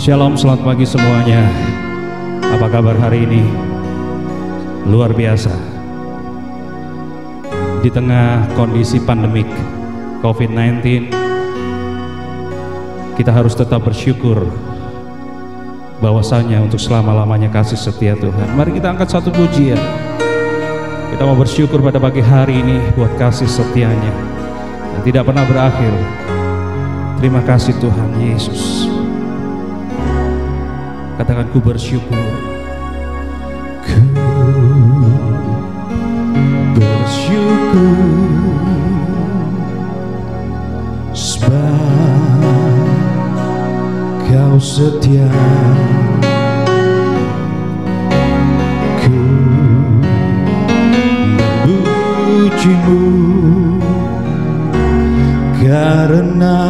Shalom, selamat pagi semuanya. Apa kabar hari ini? Luar biasa. Di tengah kondisi pandemik COVID-19, kita harus tetap bersyukur bahwasanya untuk selama-lamanya kasih setia Tuhan. Mari kita angkat satu pujian. Kita mau bersyukur pada pagi hari ini buat kasih setianya yang tidak pernah berakhir. Terima kasih Tuhan Yesus. Katakan, ku bersyukur. Ku bersyukur sebab Kau setia. Ku memujimu karena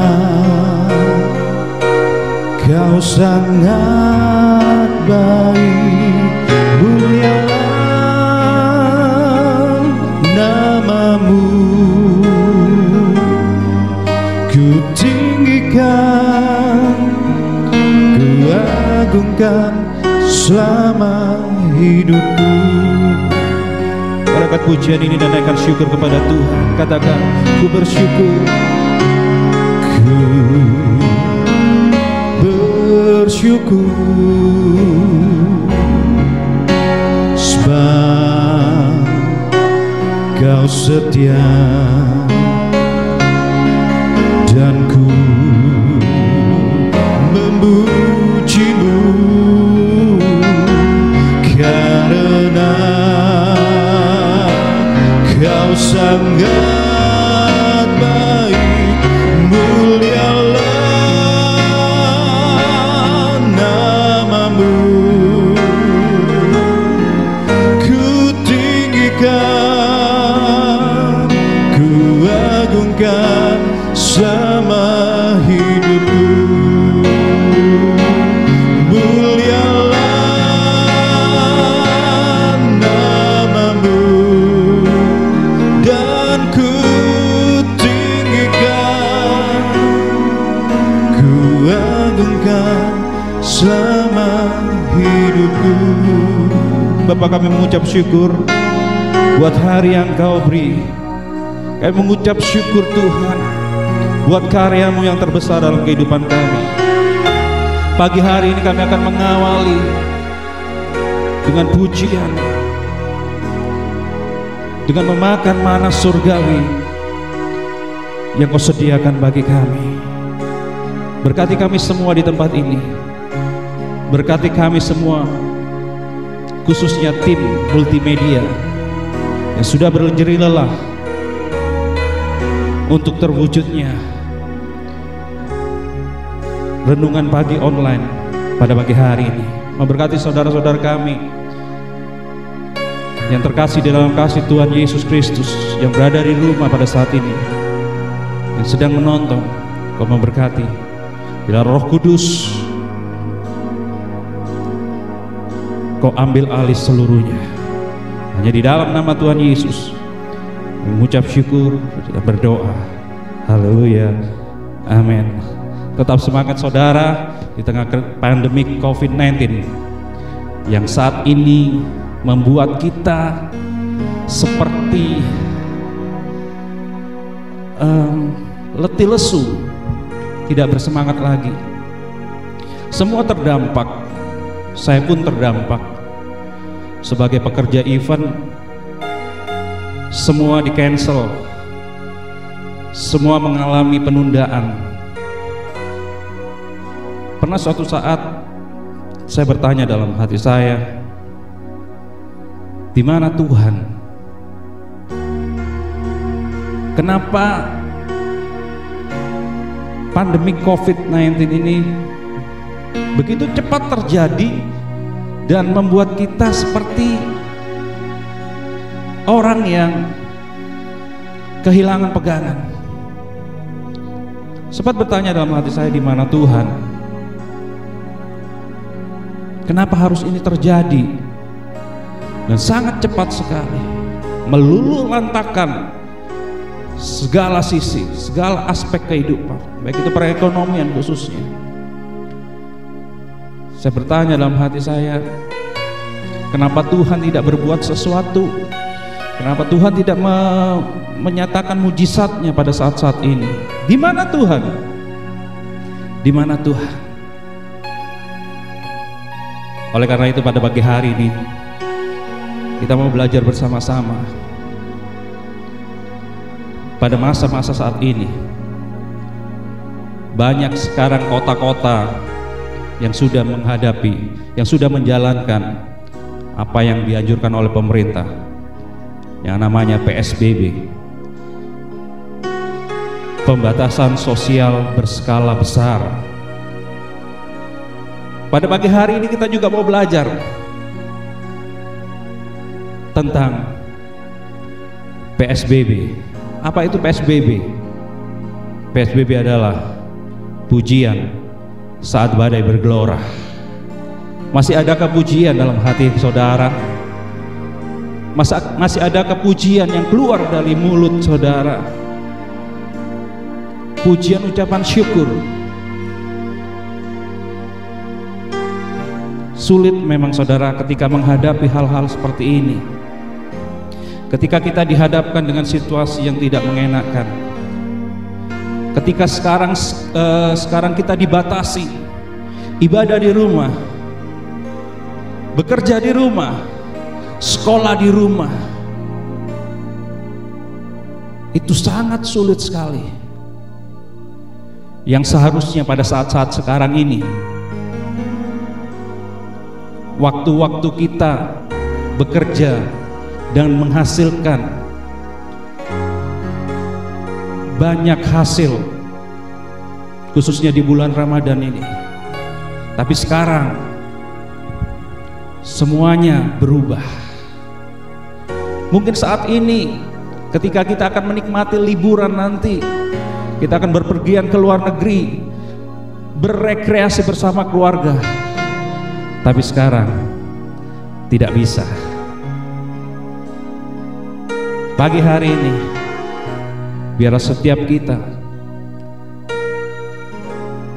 Kau sangat baik. Mulialah namamu, ku tinggikan, ku agungkan selama hidupku. Berkat pujian ini dan naikkan syukur kepada Tuhan. Katakan, ku bersyukur. Ku bersyukur sebab Kau setia, dan ku memujimu karena Kau sangat baik. Mulialah namamu, ku tinggikan, ku agungkan selama hidupku. Mulialah namamu, dan ku tinggikan, ku agungkan selama hidupku. Bapa, kami mengucap syukur buat hari yang Kau beri. Kami mengucap syukur Tuhan buat karya-Mu yang terbesar dalam kehidupan kami. Pagi hari ini kami akan mengawali dengan pujian, dengan memakan mana surgawi yang Kau sediakan bagi kami. Berkati kami semua di tempat ini. Berkati kami semua, khususnya tim multimedia yang sudah berjerih lelah untuk terwujudnya renungan pagi online pada pagi hari ini. Memberkati saudara-saudara kami yang terkasih di dalam kasih Tuhan Yesus Kristus, yang berada di rumah pada saat ini, yang sedang menonton. Kau memberkati, bila Roh Kudus Kau ambil alih seluruhnya. Hanya di dalam nama Tuhan Yesus mengucap syukur dan berdoa. Haleluya, amin. Tetap semangat saudara di tengah pandemi COVID-19 yang saat ini membuat kita seperti letih lesu, tidak bersemangat lagi. Semua terdampak. Saya pun terdampak sebagai pekerja event. Semua di cancel, semua mengalami penundaan. Pernah suatu saat saya bertanya dalam hati saya, di mana Tuhan? Kenapa pandemi COVID-19 ini begitu cepat terjadi dan membuat kita seperti orang yang kehilangan pegangan. Sempat bertanya dalam hati saya, di mana Tuhan? Kenapa harus ini terjadi? Dan sangat cepat sekali meluluhlantakkan segala sisi, segala aspek kehidupan, baik itu perekonomian khususnya. Saya bertanya dalam hati saya, kenapa Tuhan tidak berbuat sesuatu? Kenapa Tuhan tidak menyatakan mujizatnya pada saat-saat ini? Di mana Tuhan? Di mana Tuhan? Oleh karena itu pada pagi hari ini kita mau belajar bersama-sama. Pada masa-masa saat ini banyak sekarang kota-kota yang sudah menghadapi, yang sudah menjalankan apa yang dianjurkan oleh pemerintah, yang namanya PSBB, pembatasan sosial berskala besar. Pada pagi hari ini kita juga mau belajar tentang PSBB. Apa itu PSBB? PSBB adalah pujian saat badai bergelora. Masih adakah pujian dalam hati saudara? Masih adakah pujian yang keluar dari mulut saudara? Pujian ucapan syukur. Sulit memang saudara ketika menghadapi hal-hal seperti ini. Ketika kita dihadapkan dengan situasi yang tidak mengenakan. Ketika sekarang kita dibatasi ibadah di rumah, bekerja di rumah, sekolah di rumah, itu sangat sulit sekali. Yang seharusnya pada saat-saat sekarang ini, waktu-waktu kita bekerja dan menghasilkan banyak hasil, khususnya di bulan Ramadan ini. Tapi sekarang semuanya berubah. Mungkin saat ini ketika kita akan menikmati liburan nanti, kita akan berpergian ke luar negeri, berrekreasi bersama keluarga. Tapi sekarang tidak bisa. Pagi hari ini biarlah setiap kita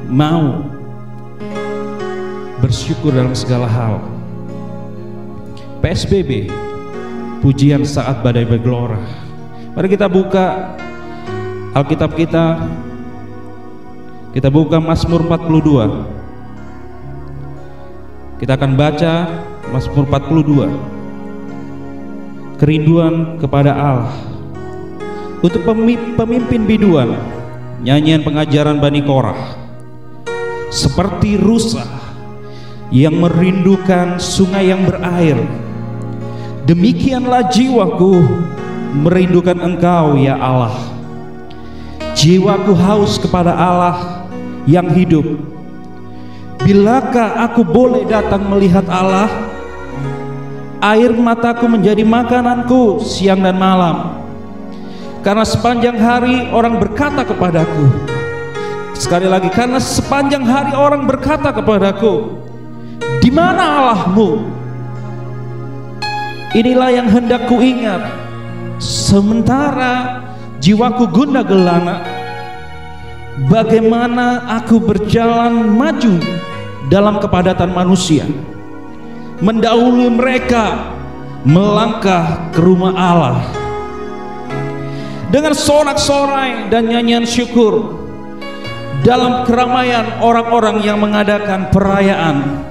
mau bersyukur dalam segala hal. PSBB, pujian saat badai bergelora. Mari kita buka Alkitab kita. Kita buka Mazmur 42. Kita akan baca Mazmur 42. Kerinduan kepada Allah. Untuk pemimpin biduan, nyanyian pengajaran Bani Korah. Seperti rusa yang merindukan sungai yang berair, demikianlah jiwaku merindukan Engkau ya Allah. Jiwaku haus kepada Allah yang hidup. Bilakah aku boleh datang melihat Allah? Air mataku menjadi makananku siang dan malam. Karena sepanjang hari orang berkata kepadaku, sekali lagi, karena sepanjang hari orang berkata kepadaku, di mana Allahmu? Inilah yang hendak ku ingat, sementara jiwaku gundah gelana. Bagaimana aku berjalan maju dalam kepadatan manusia, mendahului mereka melangkah ke rumah Allah dengan sorak-sorai dan nyanyian syukur dalam keramaian orang-orang yang mengadakan perayaan.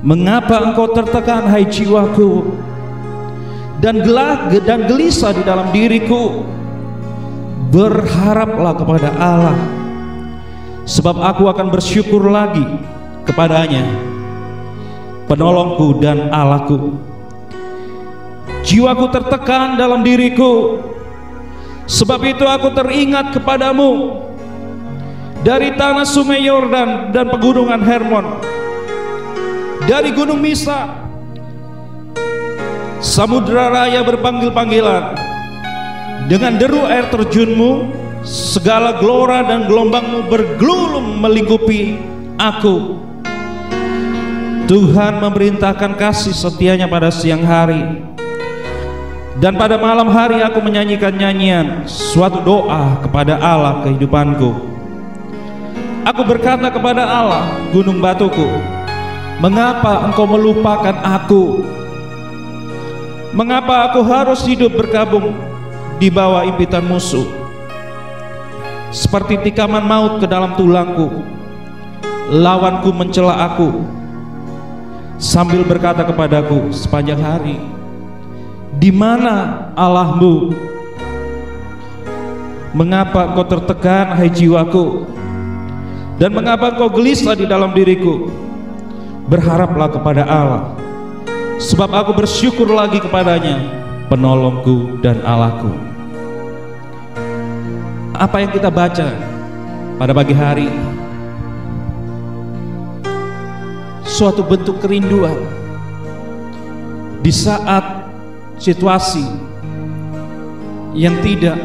Mengapa engkau tertekan, hai jiwaku, dan gelisah di dalam diriku? Berharaplah kepada Allah, sebab aku akan bersyukur lagi kepadanya, penolongku dan Allahku. Jiwaku tertekan dalam diriku, sebab itu aku teringat kepadamu dari tanah sungai Yordan dan pegunungan Hermon, dari gunung Misa. Samudra raya berpanggil-panggilan, dengan deru air terjunmu, segala gelora dan gelombangmu bergelulung melingkupi aku. Tuhan memerintahkan kasih setianya pada siang hari, dan pada malam hari aku menyanyikan nyanyian, suatu doa kepada Allah kehidupanku. Aku berkata kepada Allah, gunung batuku, mengapa engkau melupakan aku? Mengapa aku harus hidup berkabung di bawah impitan musuh? Seperti tikaman maut ke dalam tulangku, lawanku mencela aku, sambil berkata kepadaku sepanjang hari, di mana Allahmu? Mengapa kau tertekan, hai jiwaku? Dan mengapa kau gelisah di dalam diriku? Berharaplah kepada Allah, sebab aku bersyukur lagi kepadanya, penolongku dan Allahku. Apa yang kita baca pada pagi hari ini? Suatu bentuk kerinduan di saat situasi yang tidak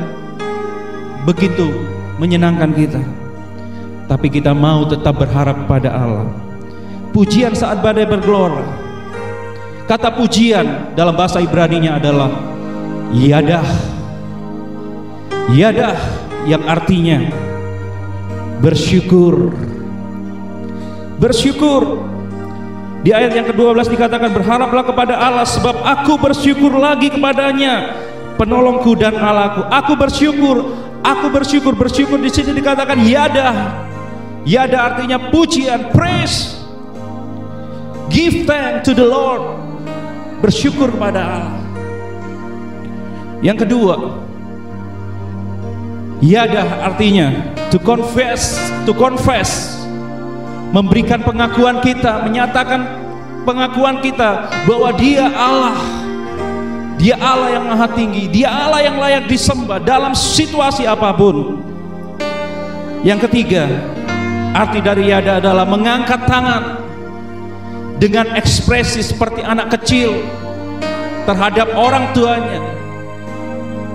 begitu menyenangkan kita, tapi kita mau tetap berharap pada Allah. Pujian saat badai bergelora. Kata pujian dalam bahasa Ibrani-nya adalah yadah. Yadah yang artinya bersyukur. Bersyukur. Di ayat yang ke-12 dikatakan, berharaplah kepada Allah, sebab aku bersyukur lagi kepadanya, penolongku dan Allahku. Aku bersyukur. Aku bersyukur. Bersyukur di sini dikatakan yadah. Yadah artinya pujian, praise. Give thanks to the Lord. Bersyukur kepada Allah. Yang kedua, yadah artinya to confess, memberikan pengakuan kita, menyatakan pengakuan kita bahwa Dia Allah. Dia Allah yang maha tinggi, Dia Allah yang layak disembah dalam situasi apapun. Yang ketiga, arti dari yadah adalah mengangkat tangan dengan ekspresi seperti anak kecil terhadap orang tuanya.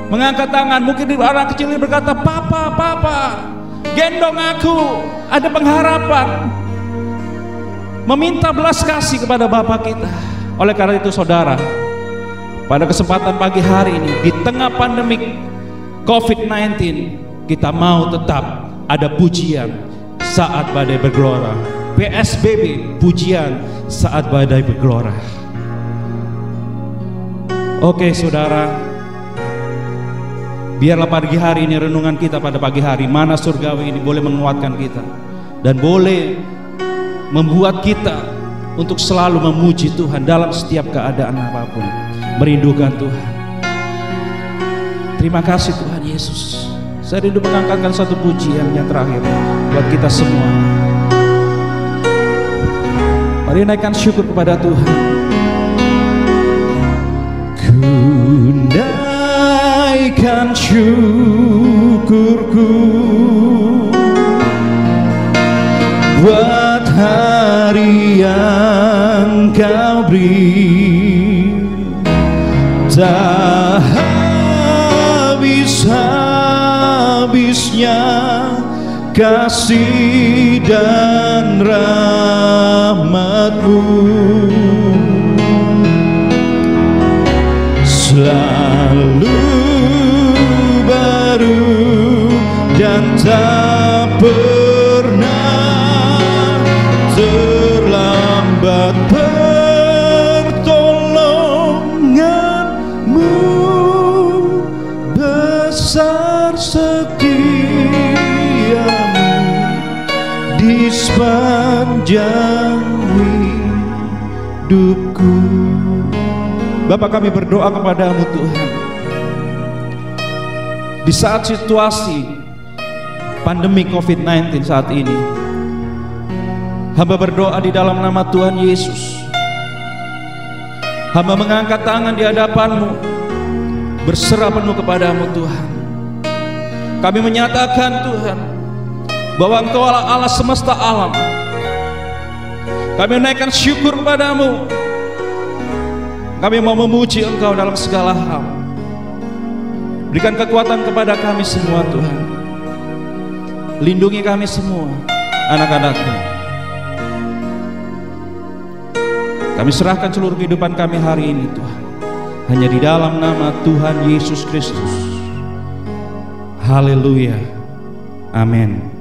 Mengangkat tangan, mungkin anak kecil ini berkata, "Papa, papa, gendong aku." Ada pengharapan, meminta belas kasih kepada Bapa kita. Oleh karena itu saudara, pada kesempatan pagi hari ini, di tengah pandemik COVID-19, kita mau tetap ada pujian saat badai bergelora. PSBB, pujian saat badai bergelora. Oke saudara, biarlah pagi hari ini renungan kita pada pagi hari mana surgawi ini boleh menguatkan kita dan boleh membuat kita untuk selalu memuji Tuhan dalam setiap keadaan apapun, merindukan Tuhan. Terima kasih Tuhan Yesus. Saya rindu mengangkatkan satu pujian yang terakhir buat kita semua. Mari naikkan syukur kepada Tuhan. Ku naikkan syukurku buat hari yang Kau beri, tak habis-habisnya kasih dan rahmat-Mu, selalu baru dan tak pernah terlambat. Pertolongan-Mu besar, setia-Mu di sepanjang hidupku. Bapa, kami berdoa kepada-Mu Tuhan, di saat situasi pandemi COVID-19 saat ini, hamba berdoa di dalam nama Tuhan Yesus. Hamba mengangkat tangan di hadapan-Mu, berserah penuh kepada-Mu Tuhan. Kami menyatakan Tuhan bahwa Engkau Allah semesta alam. Kami menaikkan syukur kepada-Mu. Kami mau memuji Engkau dalam segala hal. Berikan kekuatan kepada kami semua Tuhan. Lindungi kami semua, anak-anak-Mu. Kami serahkan seluruh kehidupan kami hari ini Tuhan, hanya di dalam nama Tuhan Yesus Kristus. Haleluya. Amin.